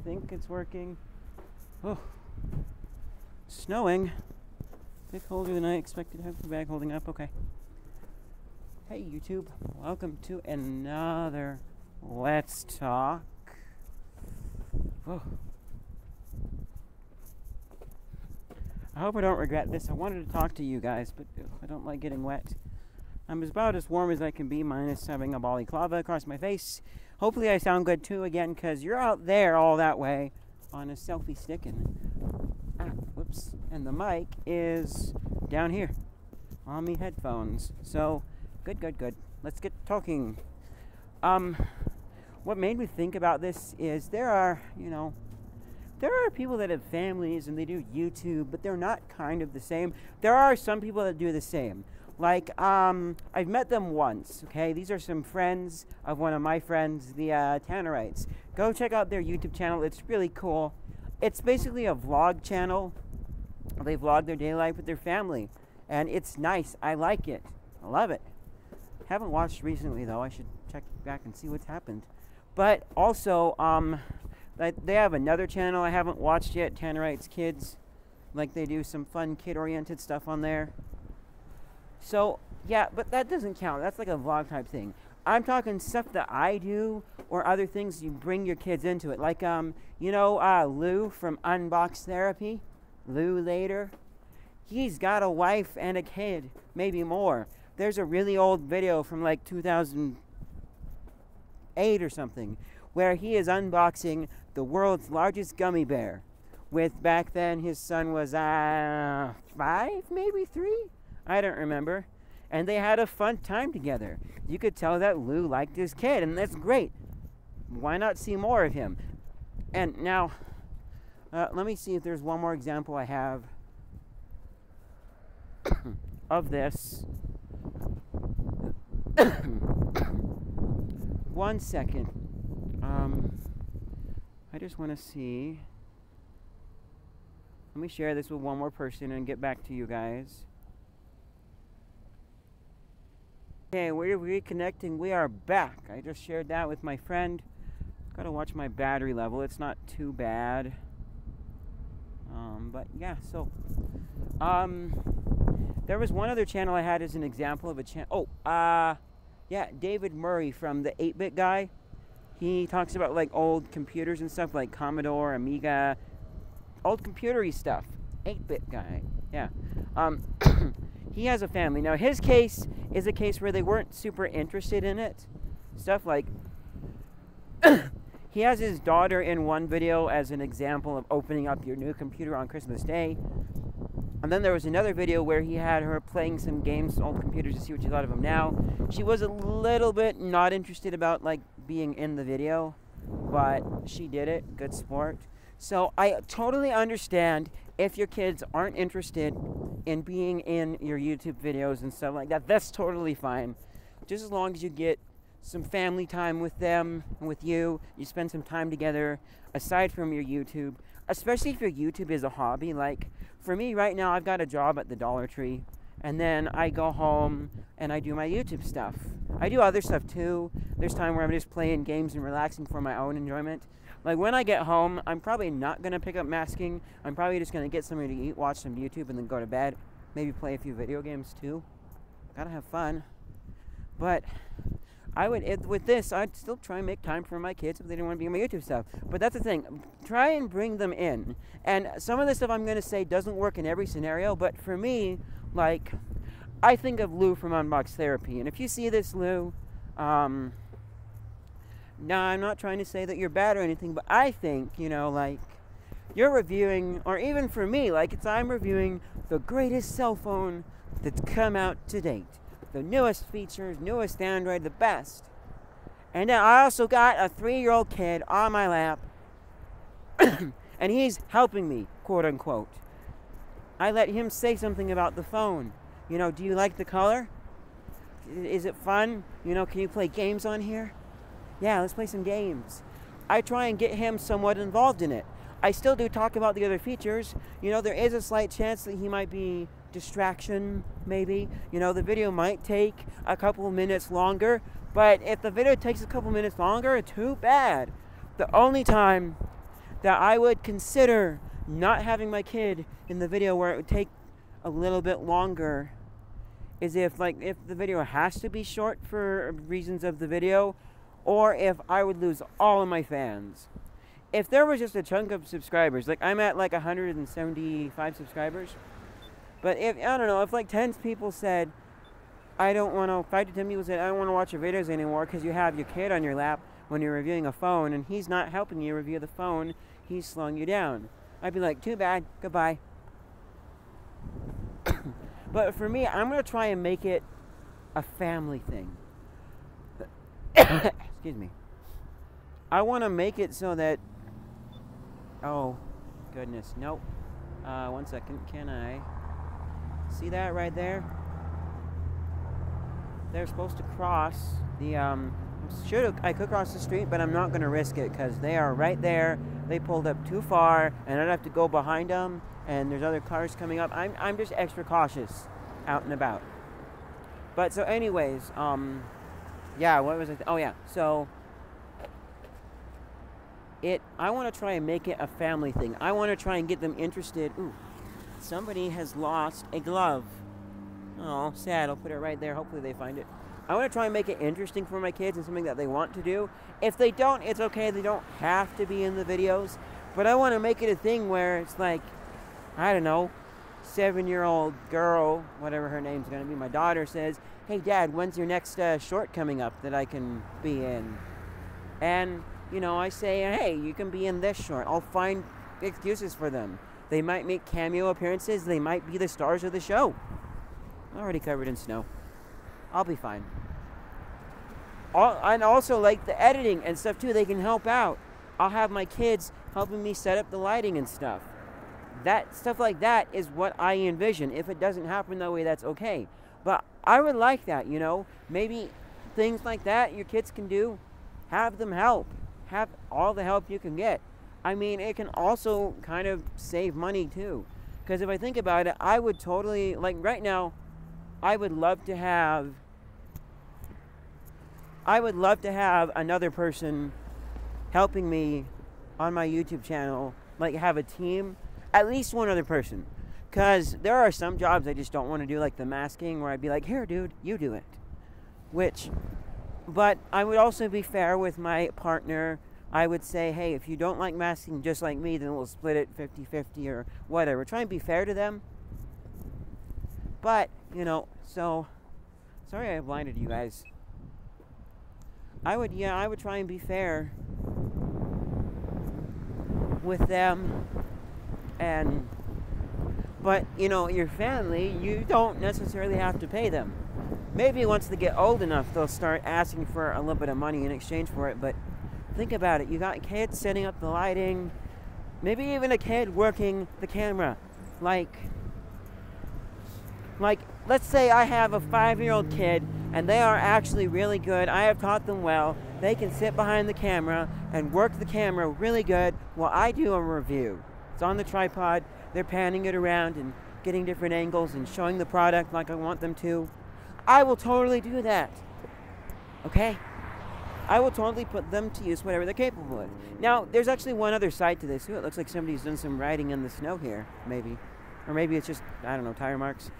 think it's working. Oh, snowing. Bit colder than I expected to have the bag holding up. Okay. Hey YouTube, welcome to another Let's Talk. Oh. I hope I don't regret this. I wanted to talk to you guys, but I don't like getting wet. I'm about as warm as I can be, minus having a balaclava across my face. Hopefully I sound good too again, because you're out there all that way on a selfie stick, and whoops, and the mic is down here on me headphones. So good. Let's get talking. What made me think about this is there are people that have families and they do YouTube, but they're not kind of the same. There are some people that do the same. Like, I've met them once, okay? These are some friends of one of my friends, the Tannerites. Go check out their YouTube channel. It's really cool. It's basically a vlog channel. They vlog their daily life with their family. And it's nice. I like it. I love it. Haven't watched recently, though. I should check back and see what's happened. But also, they have another channel I haven't watched yet, Tannerites Kids. Like, they do some fun kid-oriented stuff on there. So, yeah, but that doesn't count. That's like a vlog type thing. I'm talking stuff that I do or other things you bring your kids into it. Like, Lou from Unbox Therapy. Lou later. He's got a wife and a kid, maybe more. There's a really old video from like 2008 or something where he is unboxing the world's largest gummy bear. With back then his son was 5, maybe 3? I don't remember. And they had a fun time together. You could tell that Lou liked his kid, and that's great. Why not see more of him? And now, let me see if there's one more example I have of this. One second. I just want to see. Let me share this with one more person and get back to you guys. Okay, we're reconnecting. We are back. I just shared that with my friend. Gotta watch my battery level. It's not too bad. But yeah, so there was one other channel I had as an example of a channel. Yeah, David Murray from the 8-Bit Guy. He talks about like old computers and stuff like Commodore, Amiga, old computery stuff. 8-Bit Guy. Yeah. He has a family. Now, his case is a case where they weren't super interested in it. Stuff like, he has his daughter in one video as an example of opening up your new computer on Christmas Day. And then there was another video where he had her playing some games, old computers, to see what she thought of them now. She was a little bit not interested about, like, being in the video, but she did it. Good sport. So I totally understand if your kids aren't interested in being in your YouTube videos and stuff like that. That's totally fine. Just as long as you get some family time with them and with you, you spend some time together aside from your YouTube, especially if your YouTube is a hobby. Like for me right now, I've got a job at the Dollar Tree, and then I go home and I do my YouTube stuff. I do other stuff too. There's time where I'm just playing games and relaxing for my own enjoyment. Like when I get home, I'm probably not going to pick up masking. I'm probably just going to get something to eat, watch some YouTube, and then go to bed. Maybe play a few video games too. Gotta have fun. But with this, I'd still try and make time for my kids if they didn't want to be on my YouTube stuff. But that's the thing. Try and bring them in. And some of the stuff I'm going to say doesn't work in every scenario, but for me, like, I think of Lou from Unbox Therapy. And if you see this, Lou, now, I'm not trying to say that you're bad or anything, but I think, like, you're reviewing, or even for me, like, I'm reviewing the greatest cell phone that's come out to date. The newest features, newest Android, the best. And then I also got a 3-year-old kid on my lap, and he's helping me, quote unquote. I let him say something about the phone. Do you like the color? Is it fun? Can you play games on here? Yeah, let's play some games. I try and get him somewhat involved in it. I still do talk about the other features. There is a slight chance that he might be distraction, maybe. The video might take a couple of minutes longer, but if the video takes a couple minutes longer, too bad. The only time that I would consider not having my kid in the video where it would take a little bit longer is if the video has to be short for reasons of the video, or if I would lose all of my fans. If there was just a chunk of subscribers, like I'm at like 175 subscribers, but if, I don't know, if like 10 people said, 5 to 10 people said, I don't want to watch your videos anymore because you have your kid on your lap when you're reviewing a phone and he's not helping you review the phone, he's slowing you down. I'd be like, too bad, goodbye. But for me, I'm going to try and make it a family thing. Excuse me. I want to make it so that... Oh, goodness. Nope. 1 second. Can I... See that right there? They're supposed to cross the... I could cross the street, but I'm not going to risk it because they are right there. They pulled up too far, and I'd have to go behind them, and there's other cars coming up. I'm just extra cautious out and about. But so anyways, yeah, what was I... Oh, yeah. So... I want to try and make it a family thing. I want to try and get them interested. Ooh, somebody has lost a glove. Oh, sad. I'll put it right there. Hopefully they find it. I want to try and make it interesting for my kids and something that they want to do. If they don't, it's okay. They don't have to be in the videos. But I want to make it a thing where it's like, I don't know, 7-year-old girl, whatever her name's going to be, my daughter says, hey, Dad, when's your next short coming up that I can be in? And... you know, I say, hey, you can be in this short. I'll find excuses for them. They might make cameo appearances. They might be the stars of the show. I'm already covered in snow. I'll be fine. And also, like, the editing and stuff, too, they can help out. I'll have my kids helping me set up the lighting and stuff. That stuff like that is what I envision. If it doesn't happen that way, that's okay. But I would like that, you know. Maybe things like that your kids can do. Have them help. Have all the help you can get. I mean, it can also kind of save money too. Because if I think about it, I would totally, like right now, I would love to have another person helping me on my YouTube channel, like have a team, at least one other person. Because there are some jobs I just don't want to do, like the masking, where I'd be like, here dude, you do it. But I would also be fair with my partner. I would say, hey, if you don't like masking just like me, then we'll split it 50-50 or whatever. Try and be fair to them. But, you know, so... Sorry I blinded you guys. I would try and be fair with them. But, you know, your family, you don't necessarily have to pay them. Maybe once they get old enough, they'll start asking for a little bit of money in exchange for it. But think about it. You got kids setting up the lighting. Maybe even a kid working the camera. Like let's say I have a 5-year-old kid, and they are actually really good. I have taught them well. They can sit behind the camera and work the camera really good while I do a review. It's on the tripod. They're panning it around and getting different angles and showing the product like I want them to. I will totally do that. Okay? I will totally put them to use whatever they're capable of. Now, there's actually one other side to this. Ooh, it looks like somebody's done some riding in the snow here, maybe. Or maybe it's just, I don't know, tire marks.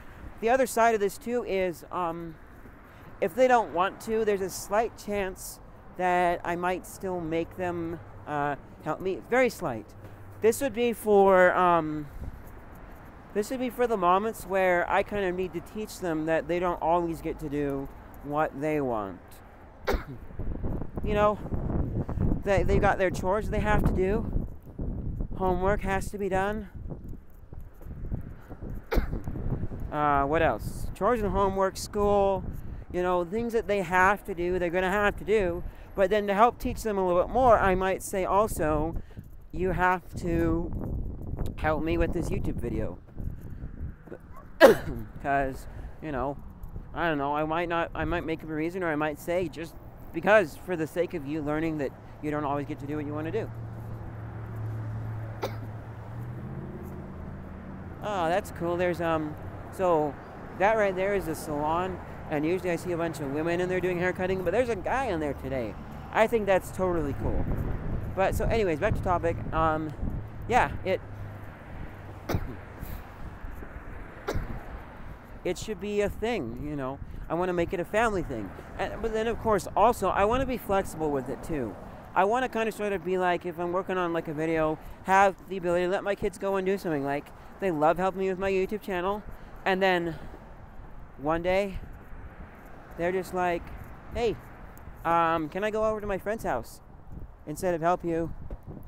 The other side of this, too, is if they don't want to, there's a slight chance that I might still make them help me. Very slight. This would be for the moments where I kind of need to teach them that they don't always get to do what they want. You know, they've got their chores they have to do. Homework has to be done. What else? Chores and homework, school, you know, things that they have to do, they're going to have to do. But then to help teach them a little bit more, I might say also, you have to help me with this YouTube video. Because, you know, I don't know, I might make up a reason, or I might say just because for the sake of you learning that you don't always get to do what you want to do. Oh, that's cool. There's, so that right there is a salon, and usually I see a bunch of women in there doing hair cutting, but there's a guy in there today. I think that's totally cool. But so anyways, back to topic. Yeah, it should be a thing, you know. I want to make it a family thing. But then, of course, also, I want to be flexible with it, too. I want to kind of sort of be like, if I'm working on, like, a video, have the ability to let my kids go and do something. Like, they love helping me with my YouTube channel. And then, one day, they're just like, hey, can I go over to my friend's house instead of help you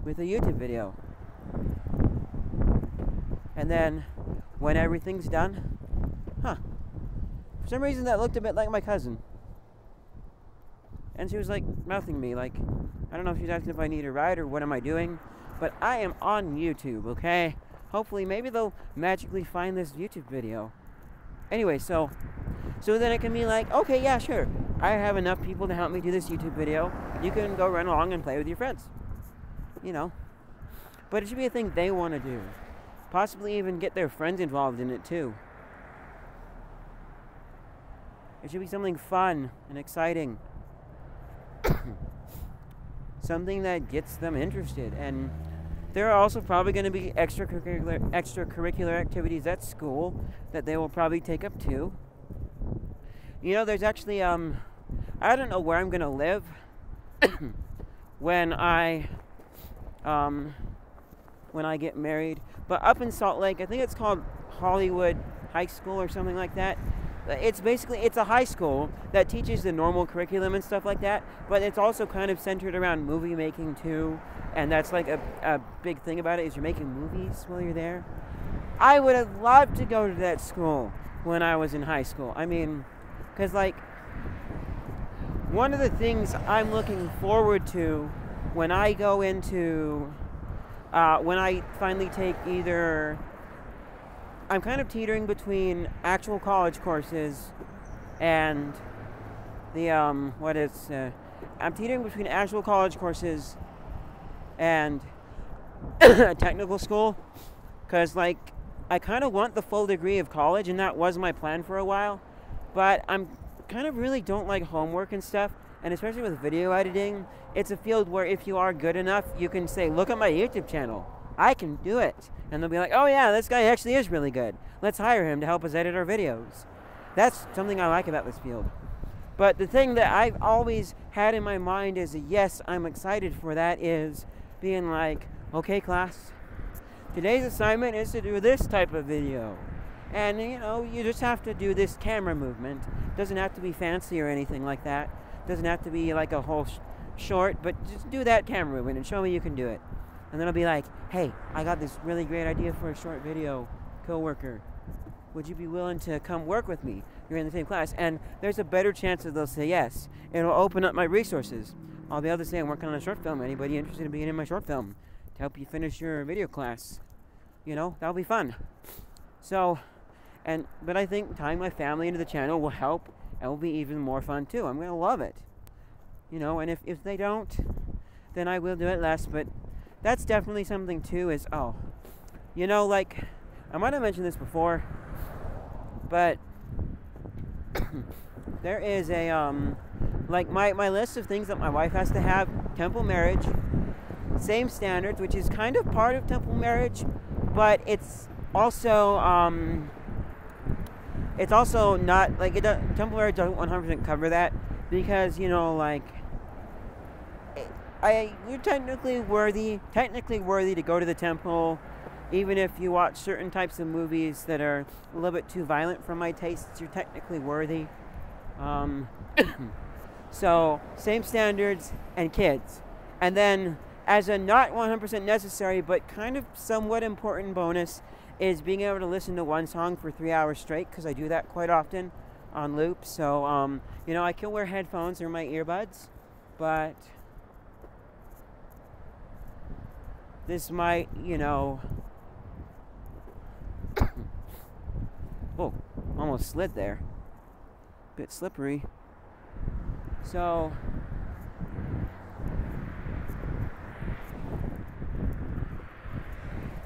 with a YouTube video? And then, when everything's done, for some reason that looked a bit like my cousin. And she was like mouthing me, like, I don't know if she's asking if I need a ride or what am I doing, but I am on YouTube, okay? Hopefully, maybe they'll magically find this YouTube video. Anyway, so then it can be like, okay, yeah, sure. I have enough people to help me do this YouTube video. You can go run along and play with your friends. You know. But it should be a thing they want to do. Possibly even get their friends involved in it, too. It should be something fun and exciting. Something that gets them interested. And there are also probably going to be extracurricular activities at school that they will probably take up too. You know, there's actually, I don't know where I'm going to live when I get married. But up in Salt Lake, I think it's called Hollywood High School or something like that. It's a high school that teaches the normal curriculum and stuff like that, but it's also kind of centered around movie making too, and that's like a big thing about it is you're making movies while you're there. I would have loved to go to that school when I was in high school. I mean, because like, one of the things I'm looking forward to when I go into, when I finally take either, I'm kind of teetering between actual college courses and the, I'm teetering between actual college courses and technical school, because, like, I kind of want the full degree of college, and that was my plan for a while, but I'm kind of really don't like homework and stuff, and especially with video editing, it's a field where if you are good enough, you can say, look at my YouTube channel. I can do it. And they'll be like, oh yeah, this guy actually is really good. Let's hire him to help us edit our videos. That's something I like about this field. But the thing that I've always had in my mind is, yes, I'm excited for that, is being like, okay, class, today's assignment is to do this type of video. And, you know, you just have to do this camera movement. Doesn't have to be fancy or anything like that. Doesn't have to be like a whole short, but just do that camera movement and show me you can do it. And then I'll be like, hey, I got this really great idea for a short video, coworker. Would you be willing to come work with me? You're in the same class. And there's a better chance that they'll say yes. It'll open up my resources. I'll be able to say I'm working on a short film. Anybody interested in being in my short film to help you finish your video class? You know, that'll be fun. So, but I think tying my family into the channel will help and will be even more fun too. I'm going to love it. You know, and if they don't, then I will do it less, but that's definitely something too is, you know, like, I might have mentioned this before, but there is a, like, my list of things that my wife has to have: temple marriage, same standards, which is kind of part of temple marriage, but it's also not, like, temple marriage doesn't 100% cover that, because, you know, like, you're technically worthy to go to the temple, even if you watch certain types of movies that are a little bit too violent for my tastes. You're technically worthy. So, same standards and kids. And then, as a not 100% necessary, but kind of somewhat important bonus, is being able to listen to one song for 3 hours straight, because I do that quite often on loop. So, you know, I can wear headphones or my earbuds, but this might, you know, oh, almost slid there. Bit slippery. So,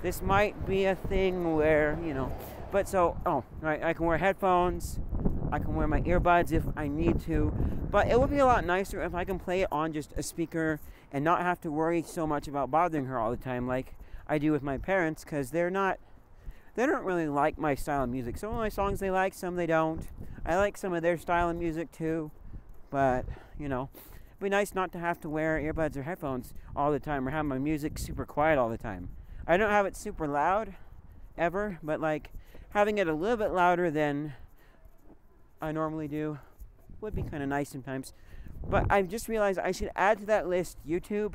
this might be a thing where, you know, but so, right, I can wear headphones, I can wear my earbuds if I need to, but it would be a lot nicer if I can play it on just a speaker and not have to worry so much about bothering her all the time like I do with my parents, because they don't really like my style of music. Some of my songs they like, some they don't. I like some of their style of music too, but, you know, it'd be nice not to have to wear earbuds or headphones all the time or have my music super quiet all the time. I don't have it super loud ever, but like having it a little bit louder than I normally do would be kind of nice sometimes. But I just realized I should add to that list YouTube,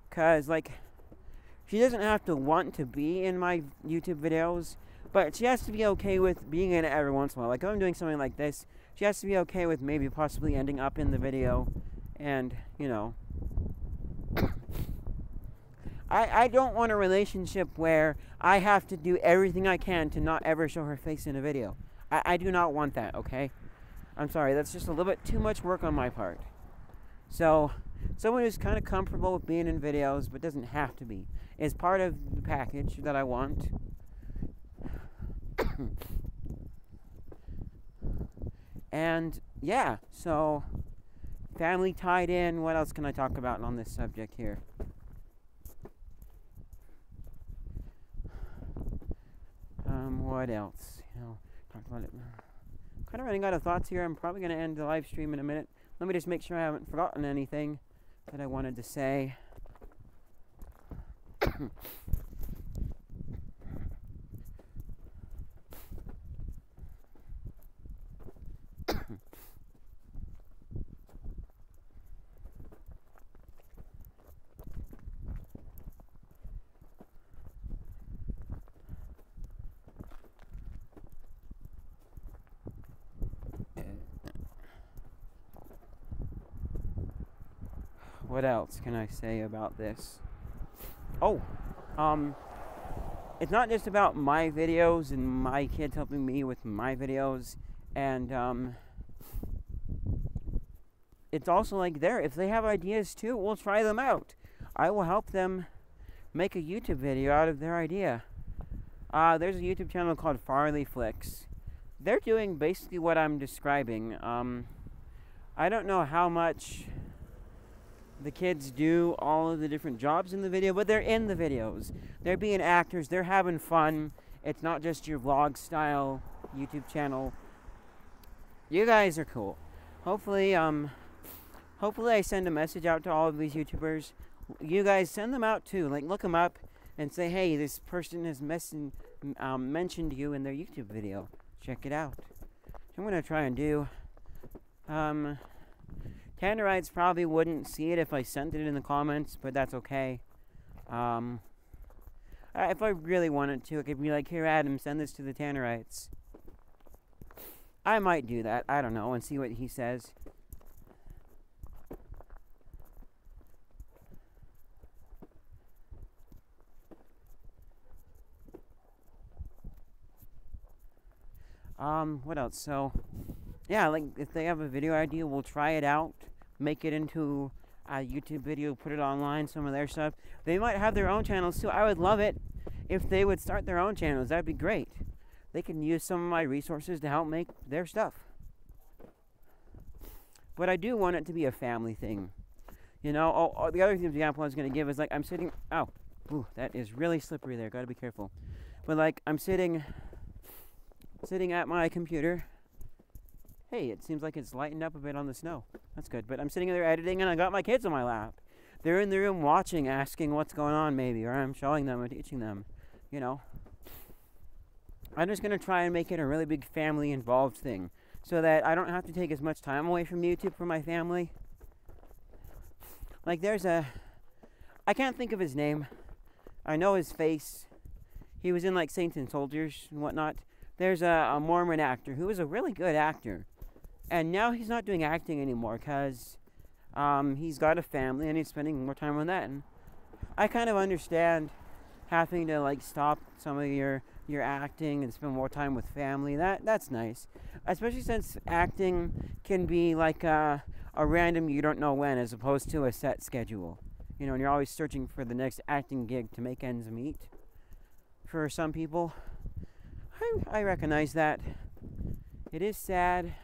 because like she doesn't have to want to be in my YouTube videos, but she has to be okay with being in it every once in a while. Like if I'm doing something like this, she has to be okay with maybe possibly ending up in the video. And, you know, I don't want a relationship where I have to do everything I can to not ever show her face in a video. I do not want that, okay? I'm sorry, that's just a little bit too much work on my part. So, someone who's kind of comfortable with being in videos but doesn't have to be is part of the package that I want. And, yeah, so family tied in. What else can I talk about on this subject here? What else? You know, talked about it. Kind of running out of thoughts here. I'm probably going to end the live stream in a minute. Let me just make sure I haven't forgotten anything that I wanted to say. What else can I say about this? Oh, it's not just about my videos and my kids helping me with my videos, and it's also like if they have ideas too, we'll try them out. I will help them make a YouTube video out of their idea. There's a YouTube channel called Farley Flicks. They're doing basically what I'm describing. I don't know how much the kids do all of the different jobs in the video, but they're in the videos. They're being actors. They're having fun. It's not just your vlog style YouTube channel. You guys are cool. Hopefully I send a message out to all of these YouTubers. You guys send them out too. Like, look them up and say, hey, this person has mentioned you in their YouTube video. Check it out. So I'm going to try and do. Tannerites probably wouldn't see it if I sent it in the comments, but that's okay. If I really wanted to, I could be like, here, Adam, send this to the Tannerites. I might do that. I don't know, and see what he says. What else? So, yeah, like, if they have a video idea, we'll try it out, make it into a YouTube video, put it online, some of their stuff. They might have their own channels, too. I would love it if they would start their own channels. That'd be great. They can use some of my resources to help make their stuff. But I do want it to be a family thing. You know, the other example I was going to give is, like, I'm sitting... Ow. Ooh, that is really slippery there. Got to be careful. But, like, I'm sitting at my computer. Hey, it seems like it's lightened up a bit on the snow. That's good. But I'm sitting there editing, and I got my kids on my lap. They're in the room watching, asking what's going on, maybe. Or I'm showing them or teaching them. You know. I'm just going to try and make it a really big family-involved thing, so that I don't have to take as much time away from YouTube for my family. Like, there's a... I can't think of his name. I know his face. He was in, like, Saints and Soldiers and whatnot. There's a Mormon actor who was a really good actor. And now he's not doing acting anymore because he's got a family and he's spending more time on that. And I kind of understand having to, like, stop some of your acting and spend more time with family. That's nice. Especially since acting can be like a random you don't know when, as opposed to a set schedule. You know, and you're always searching for the next acting gig to make ends meet. For some people, I recognize that. It is sad,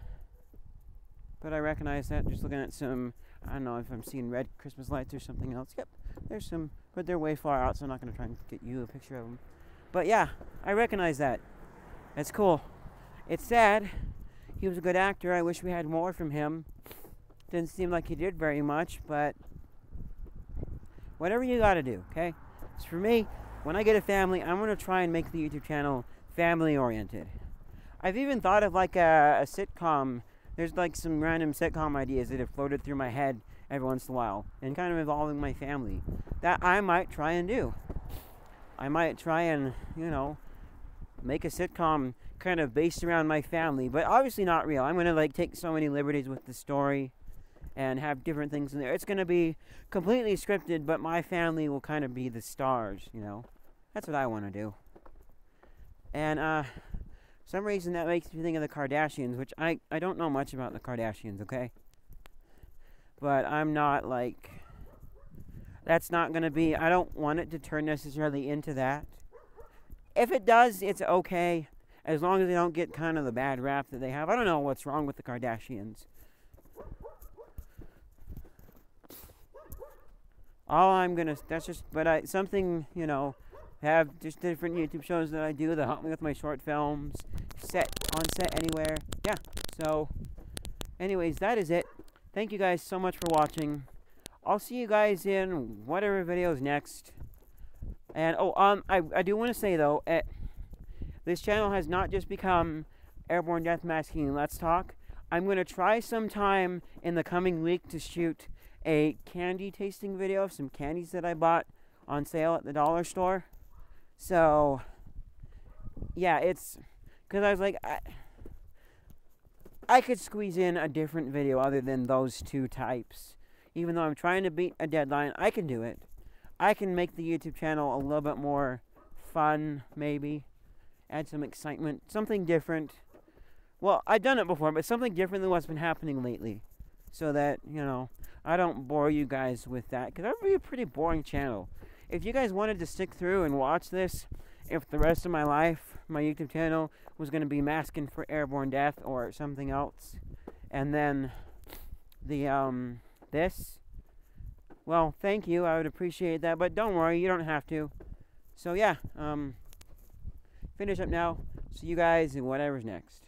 but I recognize that just looking at some, I don't know if I'm seeing red Christmas lights or something else. Yep, there's some, but they're way far out, so I'm not going to try and get you a picture of them. But yeah, I recognize that. It's cool. It's sad. He was a good actor. I wish we had more from him. Didn't seem like he did very much, but whatever you got to do, okay? So for me, when I get a family, I'm going to try and make the YouTube channel family-oriented. I've even thought of like a sitcom. There's like some random sitcom ideas that have floated through my head every once in a while, and kind of involving my family, that I might try and do. I might try and, you know, make a sitcom kind of based around my family, but obviously not real. I'm going to like take so many liberties with the story and have different things in there. It's going to be completely scripted, but my family will kind of be the stars, you know. That's what I want to do. And for some reason that makes me think of the Kardashians, which I don't know much about the Kardashians, okay? But I'm not like, that's not going to be, I don't want it to turn necessarily into that. If it does, it's okay, as long as they don't get kind of the bad rap that they have. I don't know what's wrong with the Kardashians. All I'm going to, that's just, but something, you know, have just different YouTube shows that I do that help me with my short films, on set anywhere. Yeah, so, anyways, that is it. Thank you guys so much for watching. I'll see you guys in whatever videos next. And, I do want to say, though, this channel has not just become Airborne Death Masking Let's Talk. I'm going to try sometime in the coming week to shoot a candy tasting video of some candies that I bought on sale at the dollar store. So, yeah, it's, because I was like, I could squeeze in a different video other than those two types. Even though I'm trying to beat a deadline, I can do it. I can make the YouTube channel a little bit more fun, maybe. Add some excitement, something different. Well, I've done it before, but something different than what's been happening lately. So that, you know, I don't bore you guys with that, because that would be a pretty boring channel. If you guys wanted to stick through and watch this, if the rest of my life, my YouTube channel was going to be masking for Airborne Death or something else, and then the, this, well, thank you, I would appreciate that, but don't worry, you don't have to. So yeah, finish up now, see you guys in whatever's next.